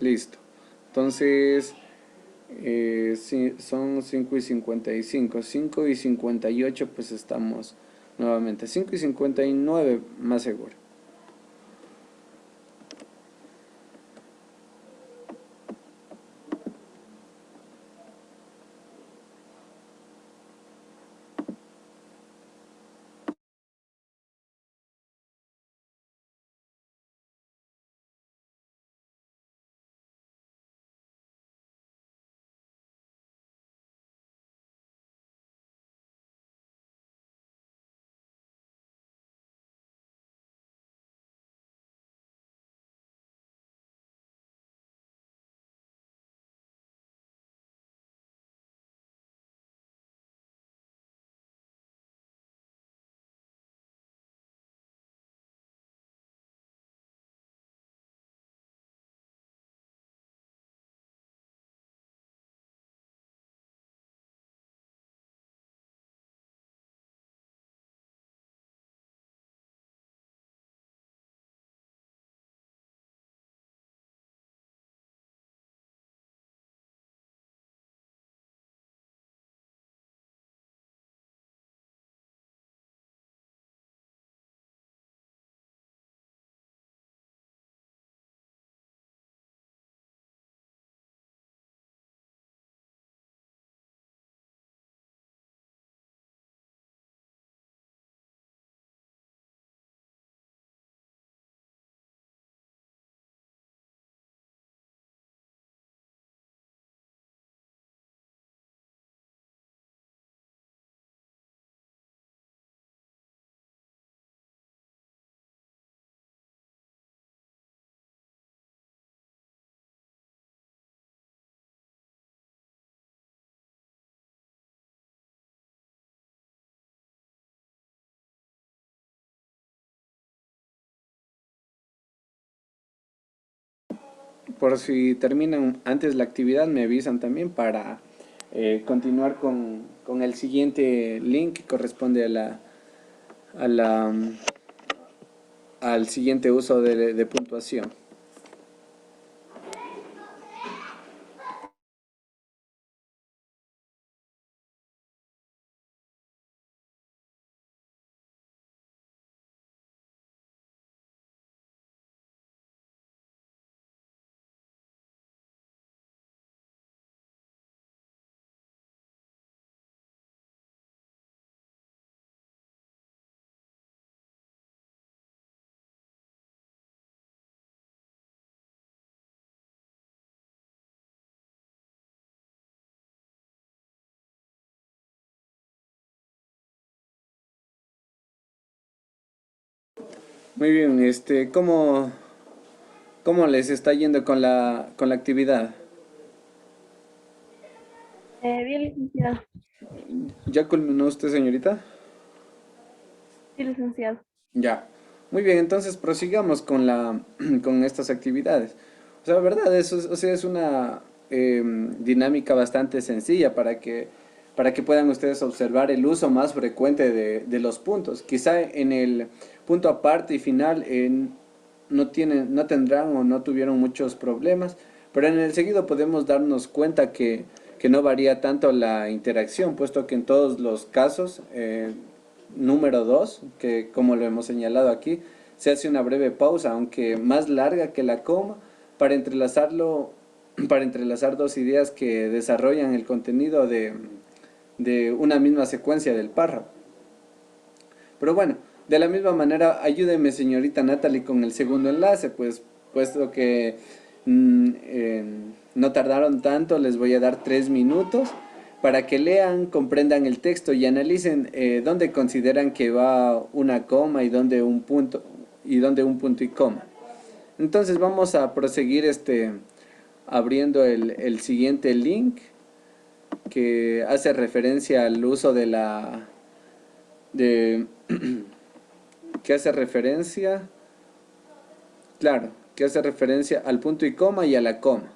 S1: Listo. Entonces, sí, son 5:55. 5:58 pues estamos nuevamente. 5:59 más seguro. Por si terminan antes la actividad, me avisan también para continuar con el siguiente link que corresponde a la, al siguiente uso de puntuación. Muy bien, ¿cómo les está yendo con la actividad?
S2: Bien, licenciado.
S1: ¿Ya culminó usted, señorita?
S2: Sí, licenciado.
S1: Ya. Muy bien, entonces prosigamos con con estas actividades. O sea, la verdad, o sea, es una dinámica bastante sencilla para que puedan ustedes observar el uso más frecuente de los puntos. Quizá en el punto aparte y final no tendrán o no tuvieron muchos problemas, pero en el seguido podemos darnos cuenta que no varía tanto la interacción, puesto que en todos los casos, número 2 que como lo hemos señalado aquí, se hace una breve pausa, aunque más larga que la coma, para entrelazarlo, para entrelazar dos ideas que desarrollan el contenido de una misma secuencia del párrafo. Pero bueno, de la misma manera, ayúdeme, señorita Natalie, con el segundo enlace, pues puesto que no tardaron tanto, les voy a dar 3 minutos para que lean, comprendan el texto y analicen dónde consideran que va una coma y dónde un punto y coma. Entonces vamos a proseguir abriendo el siguiente link que hace referencia al uso de que hace referencia Claro, que hace referencia al punto y coma y a la coma.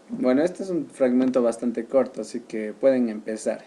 S1: Bueno, este es un fragmento bastante corto, así que pueden empezar.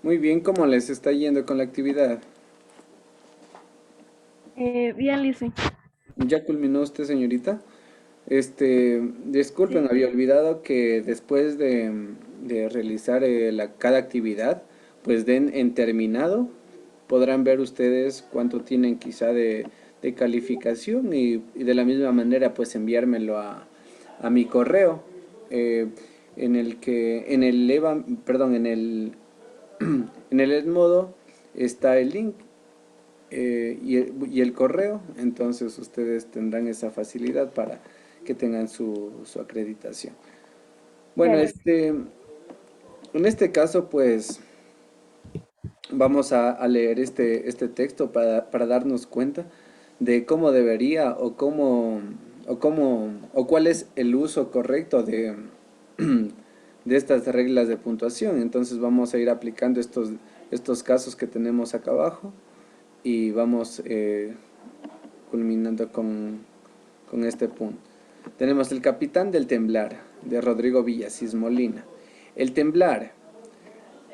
S1: Muy bien, ¿cómo les está yendo con la actividad?
S2: Bien, Lizzy.
S1: ¿Ya culminó usted, señorita? Disculpen,
S2: Sí.
S1: había olvidado que después de realizar cada actividad, pues den en terminado, podrán ver ustedes cuánto tienen quizá de calificación y de la misma manera pues enviármelo a mi correo, eh, en el que, en el perdón, en el Edmodo está el link y el correo, entonces ustedes tendrán esa facilidad para que tengan su acreditación.
S2: Ya,
S1: Bueno,
S2: Lizzy.
S1: en este caso, pues vamos a leer este texto para darnos cuenta de cómo debería o cuál es el uso correcto de estas reglas de puntuación. Entonces vamos a ir aplicando estos casos que tenemos acá abajo y vamos culminando con este punto. Tenemos el capitán del temblar, de Rodrigo Villasís Molina. El temblar,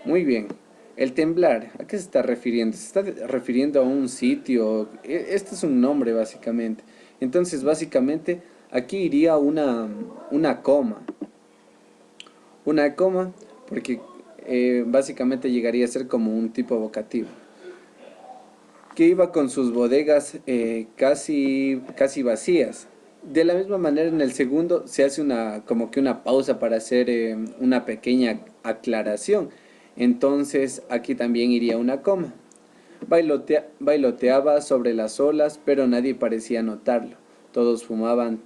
S1: muy bien. El temblar, ¿a qué se está refiriendo? Se está refiriendo a un sitio. Este es un nombre, básicamente. Entonces, básicamente, aquí iría una coma. Una coma, porque básicamente llegaría a ser como un tipo vocativo que iba con sus bodegas casi vacías. De la misma manera en el segundo se hace como que una pausa para hacer una pequeña aclaración. Entonces aquí también iría una coma. Bailoteaba sobre las olas, pero nadie parecía notarlo. Todos fumaban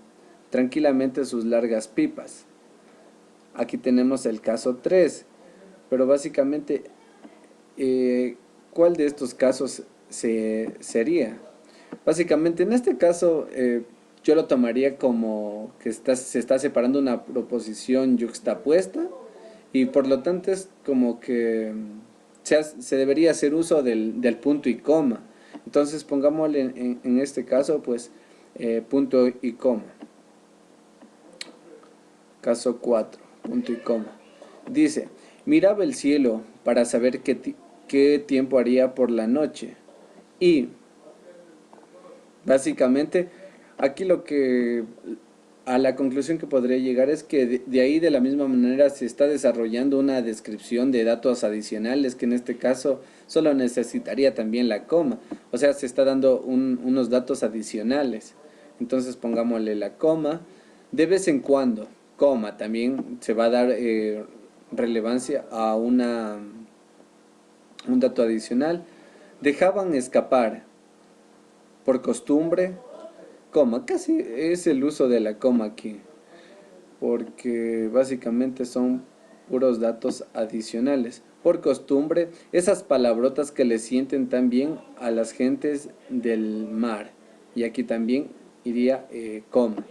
S1: tranquilamente sus largas pipas. Aquí tenemos el caso 3, pero básicamente eh, ¿cuál de estos casos sería? Básicamente, en este caso, yo lo tomaría como que se está separando una proposición yuxtapuesta y por lo tanto es como que se debería hacer uso del punto y coma. Entonces, pongámosle en este caso, pues, punto y coma. Caso 4, punto y coma. Dice, miraba el cielo para saber qué tiempo haría por la noche. Y básicamente, aquí a la conclusión que podría llegar es que de ahí de la misma manera se está desarrollando una descripción de datos adicionales que en este caso solo necesitaría también la coma. O sea, se está dando unos datos adicionales. Entonces pongámosle la coma. De vez en cuando, coma, también se va a dar relevancia a un dato adicional. Dejaban escapar por costumbre, coma, casi es el uso de la coma aquí, porque básicamente son puros datos adicionales. Por costumbre, esas palabrotas que le sienten tan bien a las gentes del mar. Y aquí también iría coma.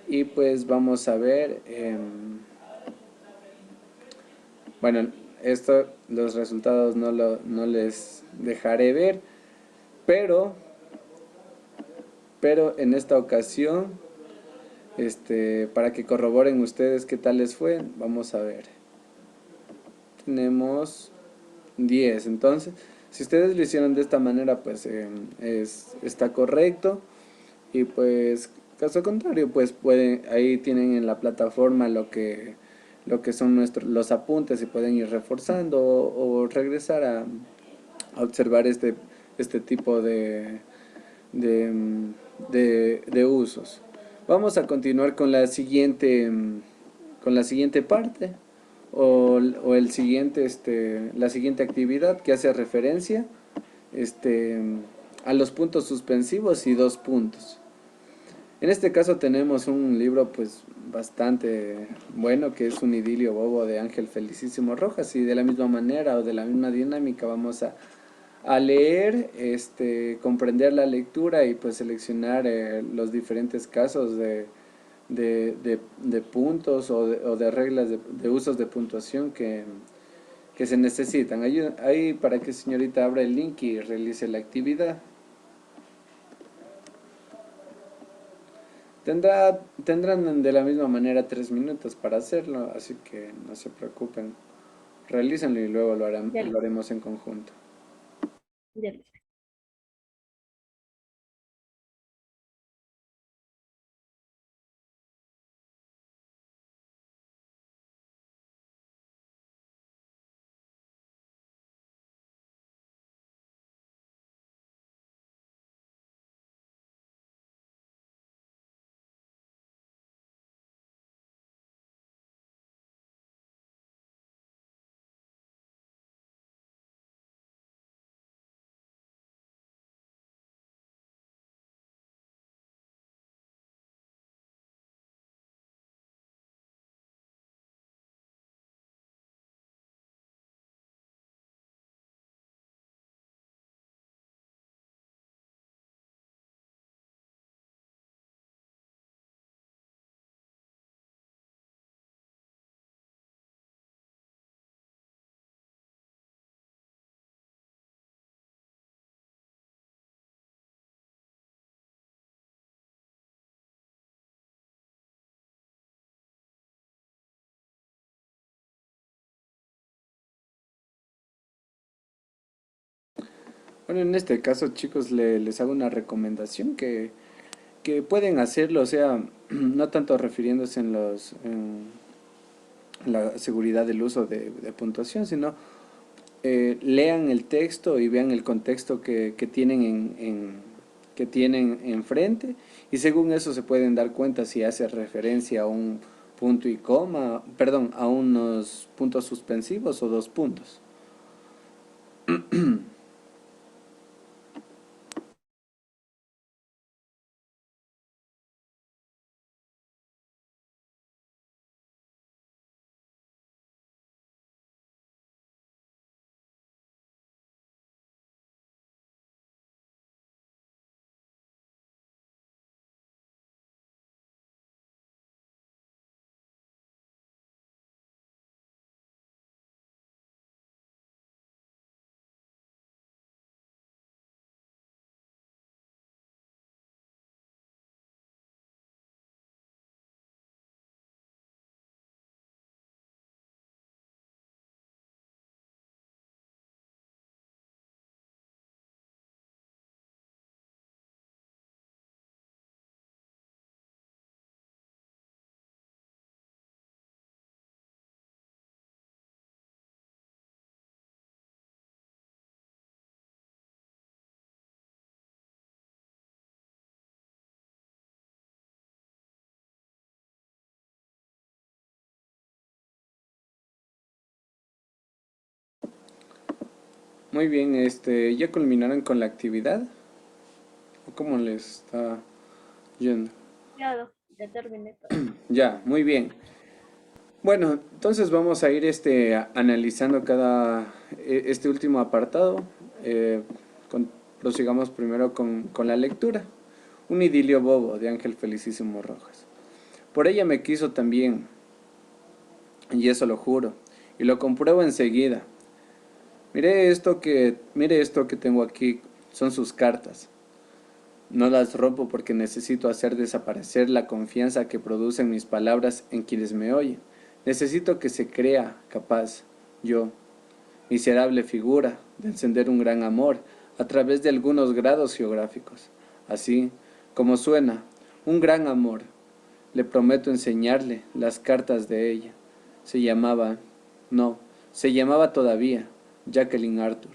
S1: Y pues vamos a ver, bueno, esto, los resultados no les dejaré ver, pero, pero en esta ocasión para que corroboren ustedes qué tal les fue, vamos a ver. Tenemos 10, entonces, si ustedes lo hicieron de esta manera, pues está correcto. Y pues, caso contrario, pues ahí tienen en la plataforma lo que son los apuntes y pueden ir reforzando o regresar a observar este tipo de, de usos. Vamos a continuar con la siguiente parte o el siguiente, la siguiente actividad que hace referencia este, a los puntos suspensivos y dos puntos. En este caso tenemos un libro pues bastante bueno que es Un idilio bobo de Ángel Felicísimo Rojas, y de la misma manera o de la misma dinámica vamos a leer, comprender la lectura y pues seleccionar los diferentes casos de puntos o de reglas de usos de puntuación que se necesitan. Ahí para que señorita abra el link y realice la actividad. Tendrán de la misma manera 3 minutos para hacerlo, así que no se preocupen. Realícenlo y luego
S2: Ya
S1: lo
S2: listo,
S1: haremos en conjunto.
S2: ya listo.
S1: Bueno, en este caso, chicos, les hago una recomendación que pueden hacerlo, o sea, no tanto refiriéndose en la seguridad del uso de puntuación, sino lean el texto y vean el contexto que tienen que tienen enfrente, y según eso se pueden dar cuenta si hace referencia a un punto y coma, perdón, a unos puntos suspensivos o dos puntos. Muy bien, ¿ya culminaron con la actividad? ¿O cómo les está yendo?
S2: Ya terminé todo.
S1: Ya, muy bien. Bueno, entonces vamos a ir analizando este último apartado. Eh, prosigamos primero con la lectura. Un idilio bobo de Ángel Felicísimo Rojas. Por ella me quiso también, y eso lo juro, y lo compruebo enseguida. Mire esto que tengo aquí, son sus cartas. No las rompo porque necesito hacer desaparecer la confianza que producen mis palabras en quienes me oyen. Necesito que se crea capaz, yo, miserable figura, de encender un gran amor a través de algunos grados geográficos. Así, como suena, un gran amor. Le prometo enseñarle las cartas de ella. Se llamaba, no, se llamaba todavía Jacqueline Arthur.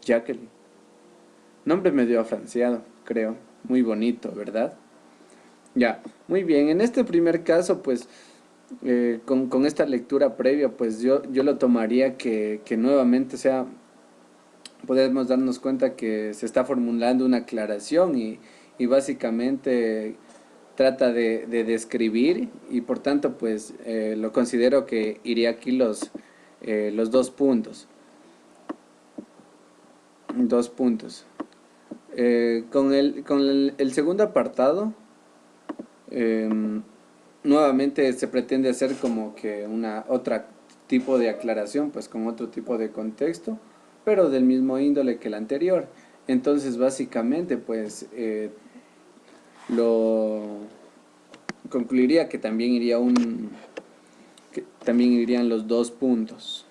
S1: Jacqueline. Nombre medio afranciado, creo. Muy bonito, ¿verdad? Ya, muy bien. En este primer caso, pues, con esta lectura previa, pues yo lo tomaría que nuevamente, o sea, podemos darnos cuenta que se está formulando una aclaración y básicamente trata de describir y por tanto, pues, lo considero que iría aquí los 2 puntos. 2 puntos. Con el segundo apartado, em, nuevamente se pretende hacer como que una otra tipo de aclaración, pues con otro tipo de contexto, pero del mismo índole que el anterior. Entonces, básicamente, pues lo concluiría que también irían los 2 puntos.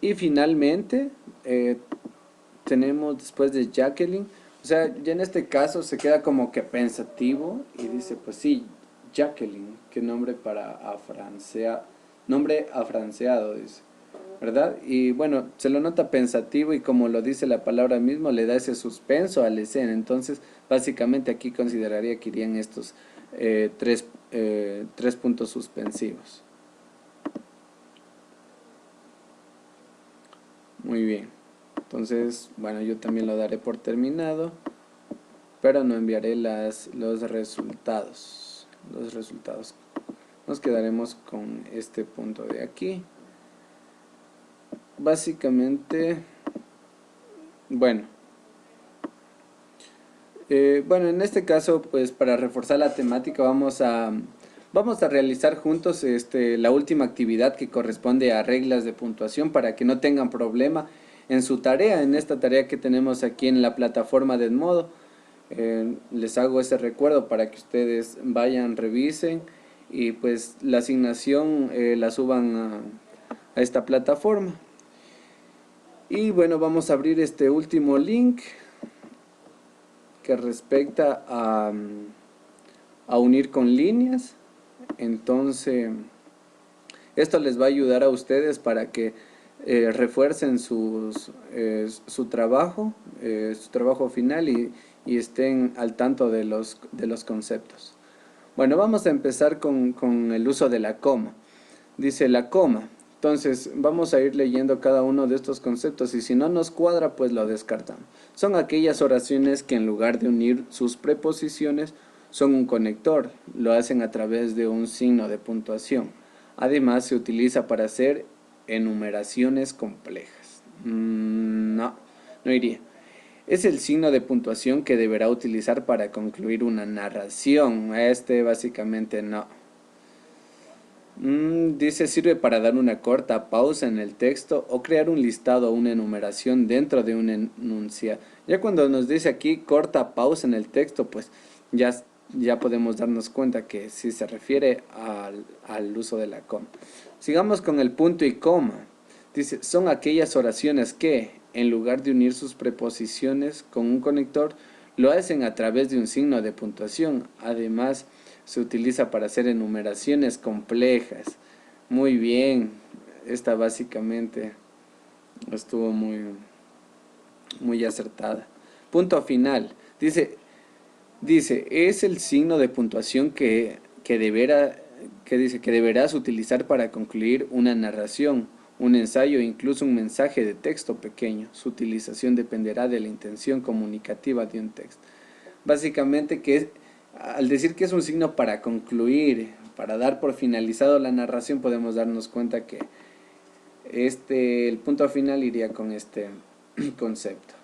S1: Y finalmente, tenemos después de Jacqueline, o sea, ya en este caso se queda como que pensativo y dice, pues sí, Jacqueline, qué nombre nombre afranceado, dice, ¿verdad? Y bueno, se lo nota pensativo y como lo dice la palabra mismo, le da ese suspenso a la escena. Entonces, básicamente aquí consideraría que irían estos tres puntos suspensivos. Muy bien. Entonces, bueno, yo también lo daré por terminado, pero no enviaré los resultados. Los resultados. Nos quedaremos con este punto de aquí. Básicamente, bueno. Bueno, en este caso, pues para reforzar la temática vamos a realizar juntos la última actividad que corresponde a reglas de puntuación para que no tengan problema en su tarea, en esta tarea que tenemos aquí en la plataforma de Edmodo. Les hago ese recuerdo para que ustedes vayan, revisen y pues la asignación la suban a esta plataforma. Y bueno, vamos a abrir este último link que respecta a unir con líneas. Entonces, esto les va a ayudar a ustedes para que refuercen su trabajo final y estén al tanto de los conceptos. Bueno, vamos a empezar con el uso de la coma. Dice la coma. Entonces, vamos a ir leyendo cada uno de estos conceptos y si no nos cuadra, pues lo descartamos. Son aquellas oraciones que en lugar de unir sus preposiciones, son un conector. Lo hacen a través de un signo de puntuación. Además, se utiliza para hacer enumeraciones complejas. No iría. Es el signo de puntuación que deberá utilizar para concluir una narración. Básicamente no. Dice, sirve para dar una corta pausa en el texto o crear un listado o una enumeración dentro de un enunciado. Ya cuando nos dice aquí corta pausa en el texto, pues ya podemos darnos cuenta que sí se refiere al uso de la coma. Sigamos con el punto y coma. Dice, son aquellas oraciones que, en lugar de unir sus preposiciones con un conector, lo hacen a través de un signo de puntuación. Además, se utiliza para hacer enumeraciones complejas. Muy bien, esta básicamente estuvo muy acertada. Punto final. Dice, es el signo de puntuación que deberás utilizar para concluir una narración. un ensayo o incluso un mensaje de texto pequeño. Su utilización dependerá de la intención comunicativa de un texto. Básicamente al decir que es un signo para concluir, para dar por finalizado la narración, podemos darnos cuenta que el punto final iría con este concepto.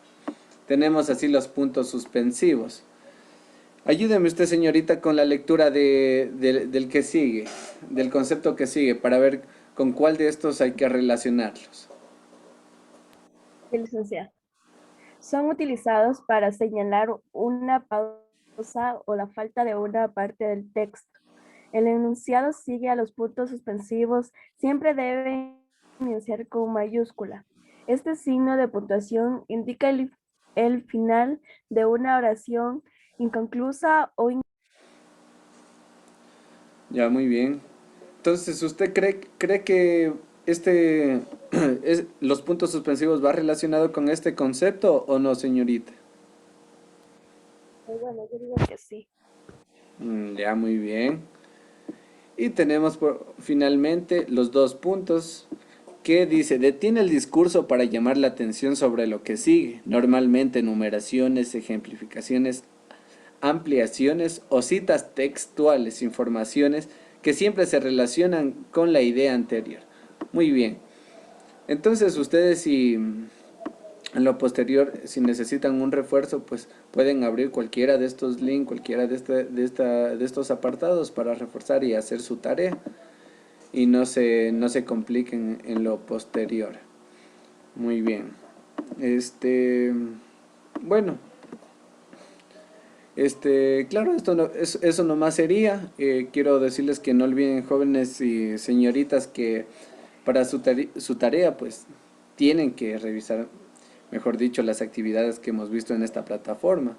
S1: Tenemos así los puntos suspensivos. Ayúdeme usted, señorita, con la lectura del que sigue, del concepto que sigue, para ver con cuál de estos hay que relacionarlos.
S2: Sí, licenciado. Son utilizados para señalar una pausa o la falta de una parte del texto. El enunciado sigue a los puntos suspensivos, siempre debe iniciar con mayúscula. Este signo de puntuación indica el final de una oración inconclusa o
S1: Ya, muy bien. Entonces, ¿usted cree que los puntos suspensivos va relacionado con este concepto o no, señorita?
S2: bueno, yo digo que sí.
S1: Ya, muy bien. Y tenemos finalmente los dos puntos que dice, detiene el discurso para llamar la atención sobre lo que sigue, normalmente enumeraciones, ejemplificaciones, ampliaciones o citas textuales, informaciones que siempre se relacionan con la idea anterior. Muy bien. Entonces ustedes si en lo posterior, si necesitan un refuerzo, pues pueden abrir cualquiera de estos links, cualquiera de estos apartados para reforzar y hacer su tarea y no se compliquen en lo posterior. Muy bien. Bueno, claro, eso nomás sería. Quiero decirles que no olviden, jóvenes y señoritas, que para su tarea, pues tienen que revisar, mejor dicho, las actividades que hemos visto en esta plataforma.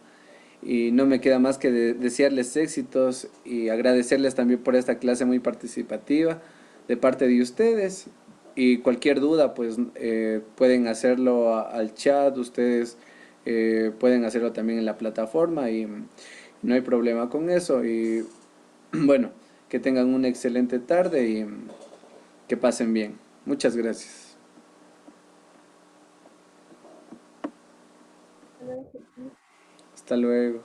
S1: Y no me queda más que desearles éxitos y agradecerles también por esta clase muy participativa de parte de ustedes. Y cualquier duda, pues pueden hacerlo al chat, ustedes pueden hacerlo también en la plataforma y no hay problema con eso. Y bueno, que tengan una excelente tarde y que pasen bien. Muchas gracias. Hasta luego.